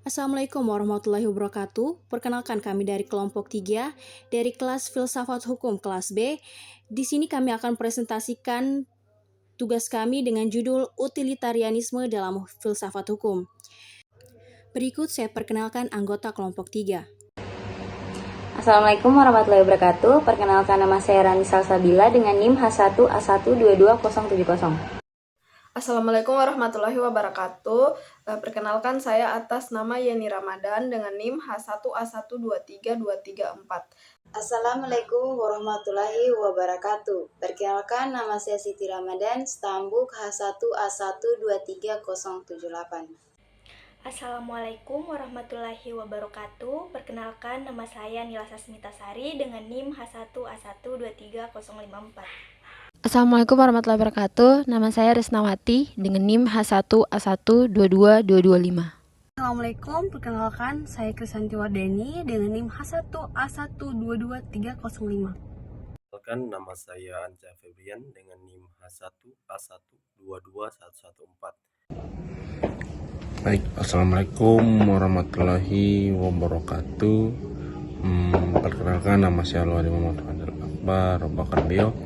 Assalamualaikum warahmatullahi wabarakatuh. Perkenalkan kami dari kelompok 3 dari kelas Filsafat Hukum kelas B. Di sini kami akan presentasikan tugas kami dengan judul Utilitarianisme dalam Filsafat Hukum. Berikut saya perkenalkan anggota kelompok 3. Assalamualaikum warahmatullahi wabarakatuh. Perkenalkan, nama saya Rani Salsabila dengan NIM H1A1222070. Assalamualaikum warahmatullahi wabarakatuh. Perkenalkan, saya atas nama Yeni Ramadan dengan NIM H1A1232334. Assalamualaikum warahmatullahi wabarakatuh. Perkenalkan, nama saya Siti Ramadan, stambuk H1A1230078. Assalamualaikum warahmatullahi wabarakatuh. Perkenalkan, nama saya Nila Sasmitasari dengan NIM H1A1230054. Assalamualaikum warahmatullahi wabarakatuh. Nama saya Resnawati dengan NIM H1A1222225. Assalamualaikum, perkenalkan saya Krisanti Wardeni dengan NIM H1A1222305. Perkenalkan, nama saya Anja Febrian dengan NIM H1A1221114. Baik, Assalamualaikum warahmatullahi wabarakatuh. Perkenalkan, nama saya Alwadi Muhammad Fadil Akbar Bakar Bio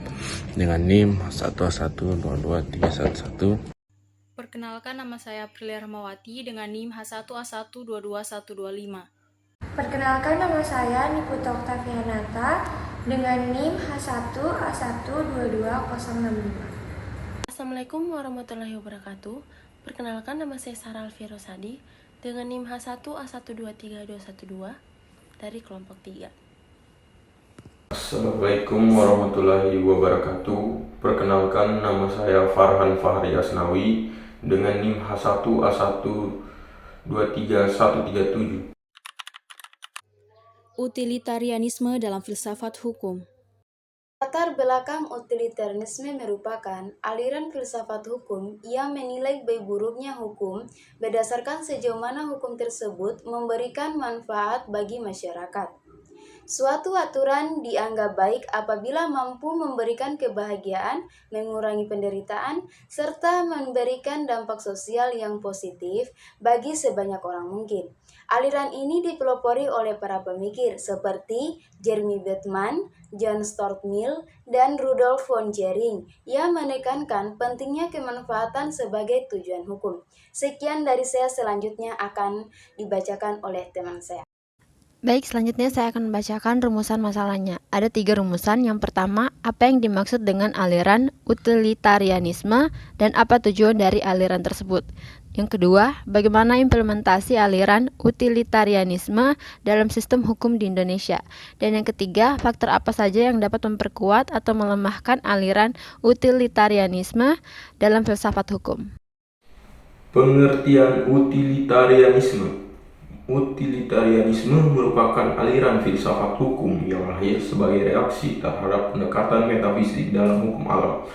dengan NIM H1A1222311. Perkenalkan, nama saya Aprilia Rahmawati dengan NIM H1A1221125. Perkenalkan, nama saya Niputa Oktavianata dengan NIM H1A1222065. Assalamualaikum warahmatullahi wabarakatuh. Perkenalkan, nama saya Sarah Alfiero Sadi dengan NIM H1A1232212 dari kelompok 3. Assalamualaikum warahmatullahi wabarakatuh. Perkenalkan, nama saya Farhan Fahri Asnawi dengan NIM H1A1231137. Utilitarianisme dalam filsafat hukum. Latar belakang utilitarianisme merupakan aliran filsafat hukum yang menilai baik buruknya hukum berdasarkan sejauh mana hukum tersebut memberikan manfaat bagi masyarakat. Suatu aturan dianggap baik apabila mampu memberikan kebahagiaan, mengurangi penderitaan, serta memberikan dampak sosial yang positif bagi sebanyak orang mungkin. Aliran ini dipelopori oleh para pemikir seperti Jeremy Bentham, John Stuart Mill, dan Rudolf von Jhering yang menekankan pentingnya kemanfaatan sebagai tujuan hukum. Sekian dari saya, selanjutnya akan dibacakan oleh teman saya. Baik, selanjutnya saya akan membacakan rumusan masalahnya. Ada 3 rumusan. Yang pertama, apa yang dimaksud dengan aliran utilitarianisme dan apa tujuan dari aliran tersebut. Yang kedua, bagaimana implementasi aliran utilitarianisme dalam sistem hukum di Indonesia. Dan yang ketiga, faktor apa saja yang dapat memperkuat atau melemahkan aliran utilitarianisme dalam filsafat hukum. Pengertian utilitarianisme. Utilitarianisme merupakan aliran filsafat hukum yang lahir sebagai reaksi terhadap pendekatan metafisik dalam hukum alam,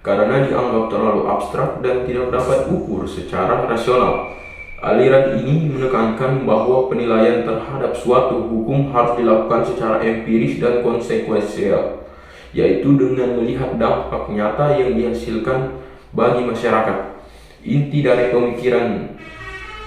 karena dianggap terlalu abstrak dan tidak dapat ukur secara rasional. Aliran ini menekankan bahwa penilaian terhadap suatu hukum harus dilakukan secara empiris dan konsekuensial, yaitu dengan melihat dampak nyata yang dihasilkan bagi masyarakat. Inti dari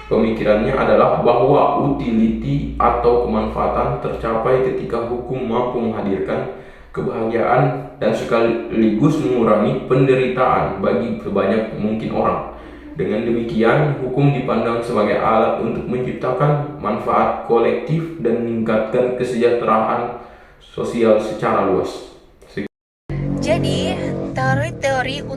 pemikirannya adalah bahwa utility atau kemanfaatan tercapai ketika hukum mampu menghadirkan kebahagiaan dan sekaligus mengurangi penderitaan bagi sebanyak mungkin orang. Dengan demikian, hukum dipandang sebagai alat untuk menciptakan manfaat kolektif dan meningkatkan kesejahteraan sosial secara luas. Jadi, teori-teori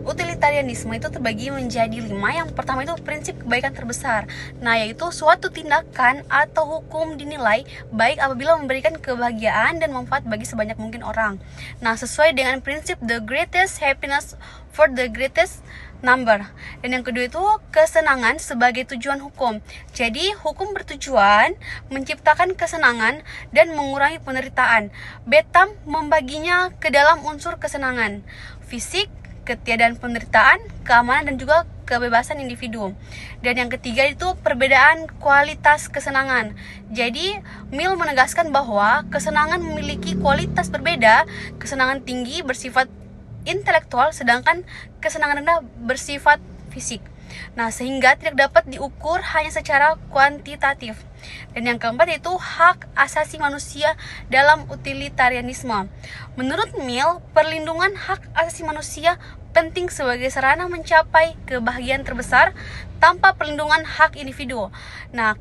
utilitarianisme itu terbagi menjadi 5. Yang pertama itu prinsip kebaikan terbesar. Nah, yaitu suatu tindakan atau hukum dinilai baik apabila memberikan kebahagiaan dan manfaat bagi sebanyak mungkin orang. Nah, sesuai dengan prinsip the greatest happiness for the greatest number. Dan yang kedua itu kesenangan sebagai tujuan hukum. Jadi, hukum bertujuan menciptakan kesenangan dan mengurangi penderitaan. Bentham membaginya ke dalam unsur kesenangan, fisik, ketiadaan penderitaan, keamanan, dan juga kebebasan individu. Dan yang ketiga itu perbedaan kualitas kesenangan. Jadi, Mill menegaskan bahwa kesenangan memiliki kualitas berbeda. Kesenangan tinggi bersifat intelektual, sedangkan kesenangan rendah bersifat fisik. Nah, sehingga tidak dapat diukur hanya secara kuantitatif. Dan yang keempat yaitu hak asasi manusia dalam utilitarianisme. Menurut Mill, perlindungan hak asasi manusia penting sebagai sarana mencapai kebahagiaan terbesar tanpa perlindungan hak individu. Nah,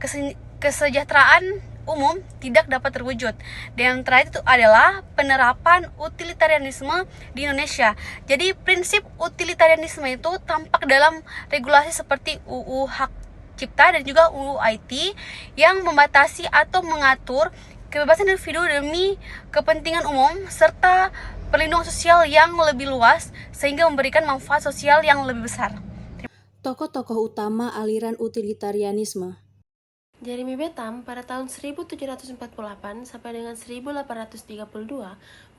kesejahteraan umum tidak dapat terwujud. Dan yang terakhir itu adalah penerapan utilitarianisme di Indonesia. Jadi prinsip utilitarianisme itu tampak dalam regulasi seperti UU Hak Cipta dan juga UU IT yang membatasi atau mengatur kebebasan individu demi kepentingan umum serta perlindungan sosial yang lebih luas sehingga memberikan manfaat sosial yang lebih besar. Tokoh-tokoh utama aliran utilitarianisme. Jeremy Bentham pada tahun 1748 sampai dengan 1832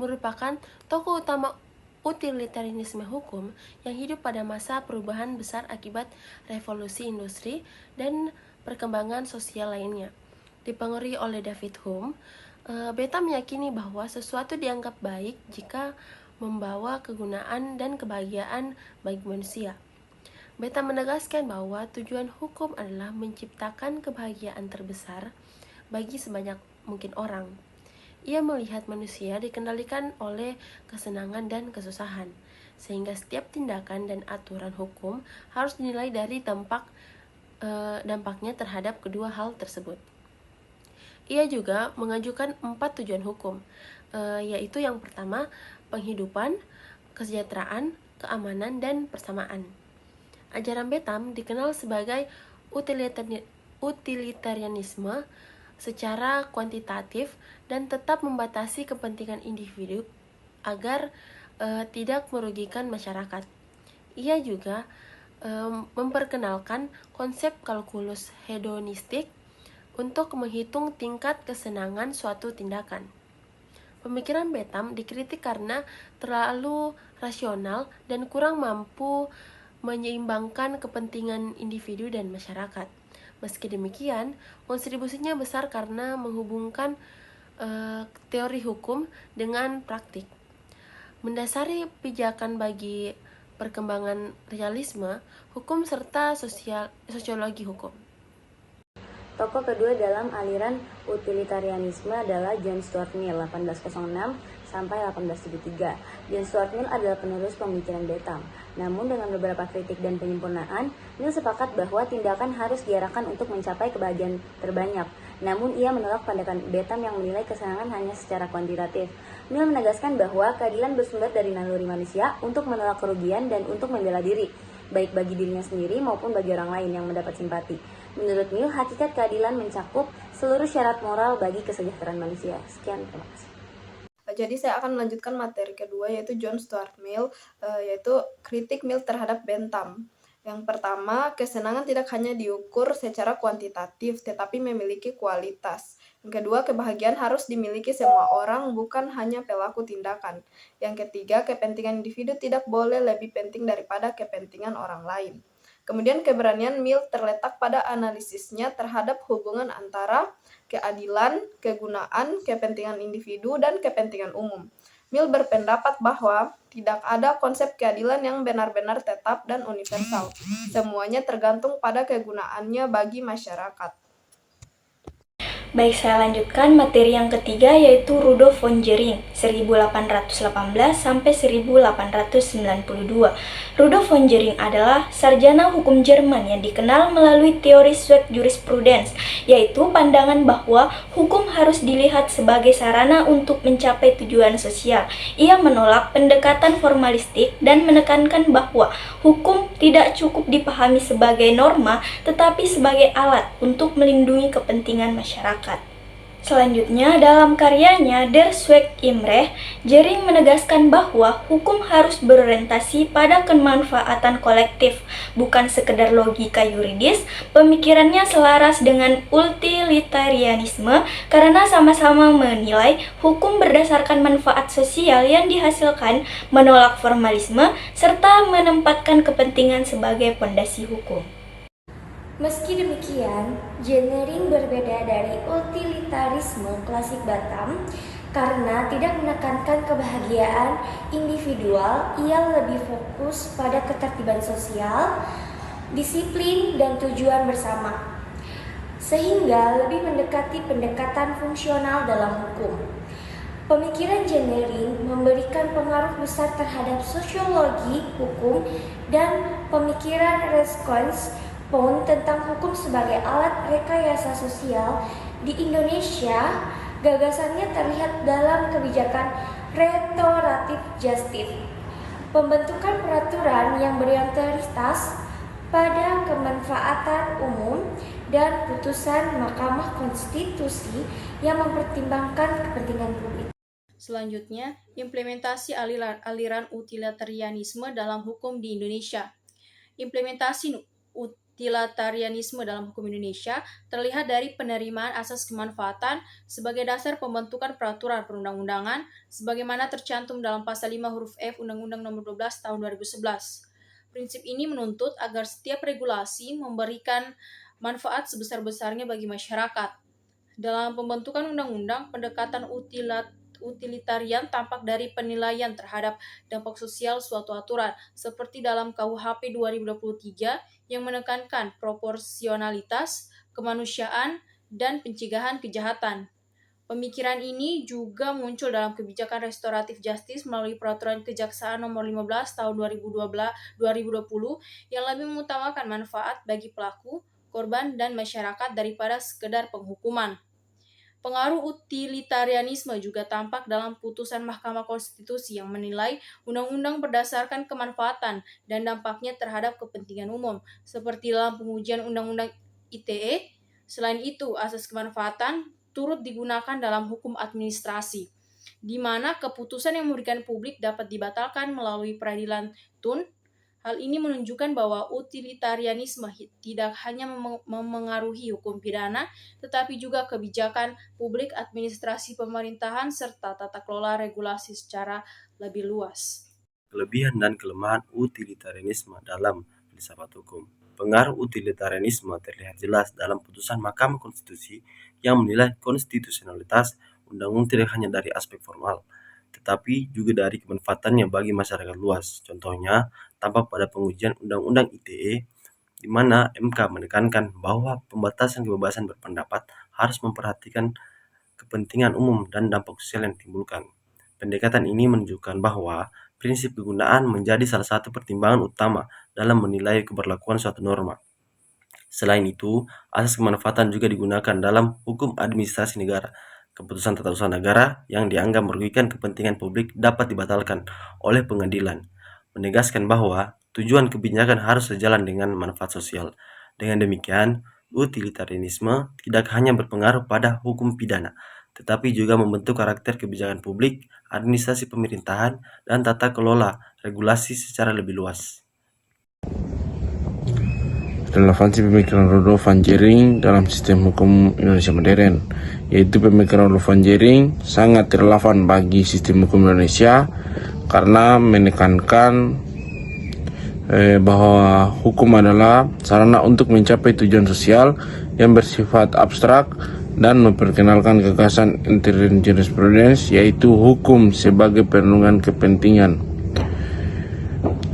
merupakan tokoh utama utilitarianisme hukum yang hidup pada masa perubahan besar akibat revolusi industri dan perkembangan sosial lainnya. Dipengaruhi oleh David Hume, Bentham meyakini bahwa sesuatu dianggap baik jika membawa kegunaan dan kebahagiaan bagi manusia. Bentham menegaskan bahwa tujuan hukum adalah menciptakan kebahagiaan terbesar bagi sebanyak mungkin orang. Ia melihat manusia dikendalikan oleh kesenangan dan kesusahan, sehingga setiap tindakan dan aturan hukum harus dinilai dari dampaknya terhadap kedua hal tersebut. Ia juga mengajukan 4 tujuan hukum, yaitu yang pertama, penghidupan, kesejahteraan, keamanan, dan persamaan. Ajaran Bentham dikenal sebagai utilitarianisme secara kuantitatif dan tetap membatasi kepentingan individu agar tidak merugikan masyarakat. Ia juga memperkenalkan konsep kalkulus hedonistik untuk menghitung tingkat kesenangan suatu tindakan. Pemikiran Bentham dikritik karena terlalu rasional dan kurang mampu menyeimbangkan kepentingan individu dan masyarakat. Meski demikian, kontribusinya besar karena menghubungkan teori hukum dengan praktik. Mendasari pijakan bagi perkembangan realisme, hukum serta sosiologi hukum. Tokoh kedua dalam aliran utilitarianisme adalah John Stuart Mill 1806 sampai 1873. John Stuart Mill adalah penerus pemikiran Bentham. Namun dengan beberapa kritik dan penyempurnaan, Mill sepakat bahwa tindakan harus diarahkan untuk mencapai kebahagiaan terbanyak. Namun ia menolak pandangan Bentham yang menilai kesenangan hanya secara kuantitatif. Mill menegaskan bahwa keadilan bersumber dari naluri manusia untuk menolak kerugian dan untuk membela diri, baik bagi dirinya sendiri maupun bagi orang lain yang mendapat simpati. Menurut Mill, hakikat keadilan mencakup seluruh syarat moral bagi kesejahteraan manusia. Sekian, terima kasih. Jadi saya akan melanjutkan materi kedua, yaitu John Stuart Mill, yaitu kritik Mill terhadap Bentham. Yang pertama, kesenangan tidak hanya diukur secara kuantitatif, tetapi memiliki kualitas. Yang kedua, kebahagiaan harus dimiliki semua orang, bukan hanya pelaku tindakan. Yang ketiga, kepentingan individu tidak boleh lebih penting daripada kepentingan orang lain. Kemudian keberanian Mill terletak pada analisisnya terhadap hubungan antara keadilan, kegunaan, kepentingan individu, dan kepentingan umum. Mill berpendapat bahwa tidak ada konsep keadilan yang benar-benar tetap dan universal. Semuanya tergantung pada kegunaannya bagi masyarakat. Baik, saya lanjutkan materi yang ketiga, yaitu Rudolf von Jhering 1818 sampai 1892. Rudolf von Jhering adalah sarjana hukum Jerman yang dikenal melalui teori Zweck jurisprudence, yaitu pandangan bahwa hukum harus dilihat sebagai sarana untuk mencapai tujuan sosial. Ia menolak pendekatan formalistik dan menekankan bahwa hukum tidak cukup dipahami sebagai norma, tetapi sebagai alat untuk melindungi kepentingan masyarakat. Selanjutnya, dalam karyanya Der Zweck im Recht, Jhering menegaskan bahwa hukum harus berorientasi pada kemanfaatan kolektif, bukan sekedar logika yuridis. Pemikirannya selaras dengan utilitarianisme karena sama-sama menilai hukum berdasarkan manfaat sosial yang dihasilkan, menolak formalisme, serta menempatkan kepentingan sebagai pondasi hukum. Meski demikian, Jhering berbeda dari utilitarisme klasik Bentham karena tidak menekankan kebahagiaan individual. Ia lebih fokus pada ketertiban sosial, disiplin, dan tujuan bersama, sehingga lebih mendekati pendekatan fungsional dalam hukum. Pemikiran Jenering memberikan pengaruh besar terhadap sosiologi hukum dan pemikiran Response Pound tentang hukum sebagai alat rekayasa sosial di Indonesia. Gagasannya terlihat dalam kebijakan restoratif justice, pembentukan peraturan yang berintegritas pada kemanfaatan umum, dan putusan Mahkamah Konstitusi yang mempertimbangkan kepentingan publik. Selanjutnya, implementasi aliran utilitarianisme dalam hukum di Indonesia. Implementasi utilitarianisme dalam hukum Indonesia terlihat dari penerimaan asas kemanfaatan sebagai dasar pembentukan peraturan perundang-undangan sebagaimana tercantum dalam pasal 5 huruf F Undang-Undang Nomor 12 Tahun 2011. Prinsip ini menuntut agar setiap regulasi memberikan manfaat sebesar-besarnya bagi masyarakat. Dalam pembentukan undang-undang, pendekatan utilitarian tampak dari penilaian terhadap dampak sosial suatu aturan, seperti dalam KUHP 2023 yang menekankan proporsionalitas, kemanusiaan, dan pencegahan kejahatan. Pemikiran ini juga muncul dalam kebijakan restoratif justice melalui peraturan Kejaksaan Nomor 15 Tahun 2020 yang lebih mengutamakan manfaat bagi pelaku, korban, dan masyarakat daripada sekedar penghukuman. Pengaruh utilitarianisme juga tampak dalam putusan Mahkamah Konstitusi yang menilai undang-undang berdasarkan kemanfaatan dan dampaknya terhadap kepentingan umum, seperti dalam pengujian Undang-Undang ITE. Selain itu, asas kemanfaatan turut digunakan dalam hukum administrasi, di mana keputusan yang merugikan publik dapat dibatalkan melalui peradilan tun. Hal ini menunjukkan bahwa utilitarianisme tidak hanya memengaruhi hukum pidana, tetapi juga kebijakan publik, administrasi pemerintahan, serta tata kelola regulasi secara lebih luas. Kelebihan dan kelemahan utilitarianisme dalam filsafat hukum. Pengaruh utilitarianisme terlihat jelas dalam putusan Mahkamah Konstitusi yang menilai konstitusionalitas undang-undang tidak hanya dari aspek formal, tetapi juga dari kemanfaatannya bagi masyarakat luas. Contohnya, tampak pada pengujian Undang-Undang ITE, di mana MK menekankan bahwa pembatasan kebebasan berpendapat harus memperhatikan kepentingan umum dan dampak sosial yang ditimbulkan. Pendekatan ini menunjukkan bahwa prinsip kegunaan menjadi salah satu pertimbangan utama dalam menilai keberlakuan suatu norma. Selain itu, asas kemanfaatan juga digunakan dalam hukum administrasi negara. Keputusan tata usaha negara yang dianggap merugikan kepentingan publik dapat dibatalkan oleh pengadilan, menegaskan bahwa tujuan kebijakan harus sejalan dengan manfaat sosial. Dengan demikian, utilitarianisme tidak hanya berpengaruh pada hukum pidana, tetapi juga membentuk karakter kebijakan publik, administrasi pemerintahan, dan tata kelola regulasi secara lebih luas. Relevansi pemikiran Rudolf van Jering dalam sistem hukum Indonesia modern, yaitu pemikiran Rudolf van Jering sangat relevan bagi sistem hukum Indonesia karena menekankan bahwa hukum adalah sarana untuk mencapai tujuan sosial yang bersifat abstrak dan memperkenalkan gagasan inherent jurisprudence, yaitu hukum sebagai perlindungan kepentingan.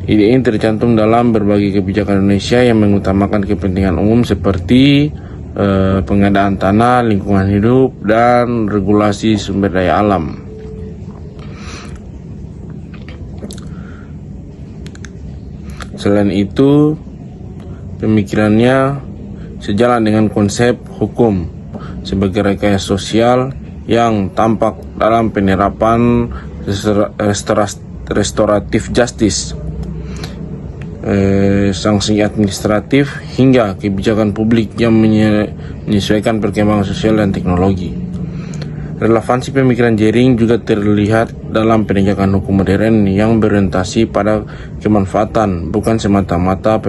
Ide ini tercantum dalam berbagai kebijakan Indonesia yang mengutamakan kepentingan umum seperti pengadaan tanah, lingkungan hidup, dan regulasi sumber daya alam. Selain itu, pemikirannya sejalan dengan konsep hukum sebagai rekayasa sosial yang tampak dalam penerapan restoratif justice, sanksi administratif, hingga kebijakan publik yang menyesuaikan perkembangan sosial dan teknologi. Relevansi pemikiran Jering juga terlihat dalam penegakan hukum modern yang berorientasi pada kemanfaatan, bukan semata-mata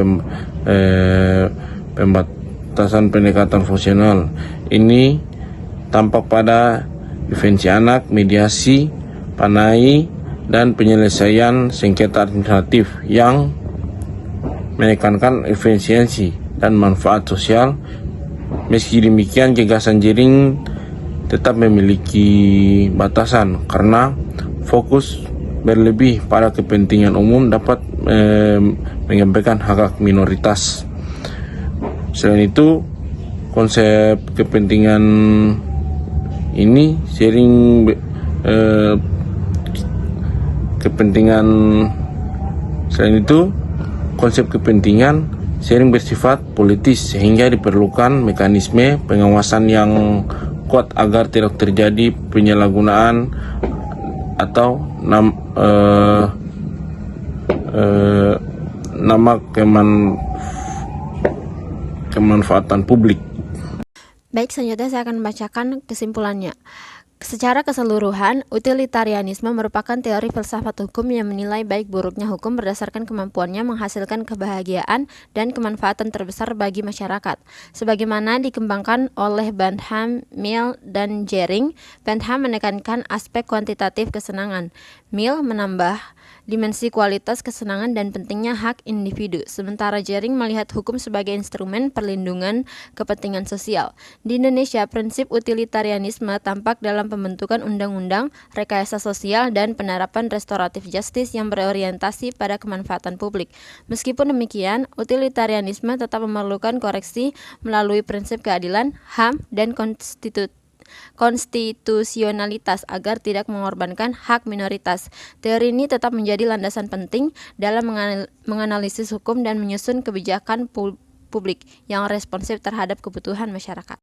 pembatasan pendekatan fungsional. Ini tampak pada defensi anak, mediasi, panai, dan penyelesaian sengketa administratif yang menekankan efisiensi dan manfaat sosial. Meski demikian, gagasan Jering tetap memiliki batasan karena fokus berlebih pada kepentingan umum dapat mengabaikan hak minoritas. Selain itu, konsep kepentingan ini konsep kepentingan sering bersifat politis sehingga diperlukan mekanisme pengawasan yang kuat agar tidak terjadi penyalahgunaan atau kemanfaatan publik. Baik, selanjutnya saya akan membacakan kesimpulannya. Secara keseluruhan, utilitarianisme merupakan teori filsafat hukum yang menilai baik buruknya hukum berdasarkan kemampuannya menghasilkan kebahagiaan dan kemanfaatan terbesar bagi masyarakat. Sebagaimana dikembangkan oleh Bentham, Mill, dan Jering, Bentham menekankan aspek kuantitatif kesenangan. Mill menambah dimensi kualitas kesenangan dan pentingnya hak individu, sementara Jering melihat hukum sebagai instrumen perlindungan kepentingan sosial. Di Indonesia, prinsip utilitarianisme tampak dalam pembentukan undang-undang, rekayasa sosial, dan penerapan restoratif justice yang berorientasi pada kemanfaatan publik. Meskipun demikian, utilitarianisme tetap memerlukan koreksi melalui prinsip keadilan, HAM, dan konstitusionalitas agar tidak mengorbankan hak minoritas. Teori ini tetap menjadi landasan penting dalam menganalisis hukum dan menyusun kebijakan publik yang responsif terhadap kebutuhan masyarakat.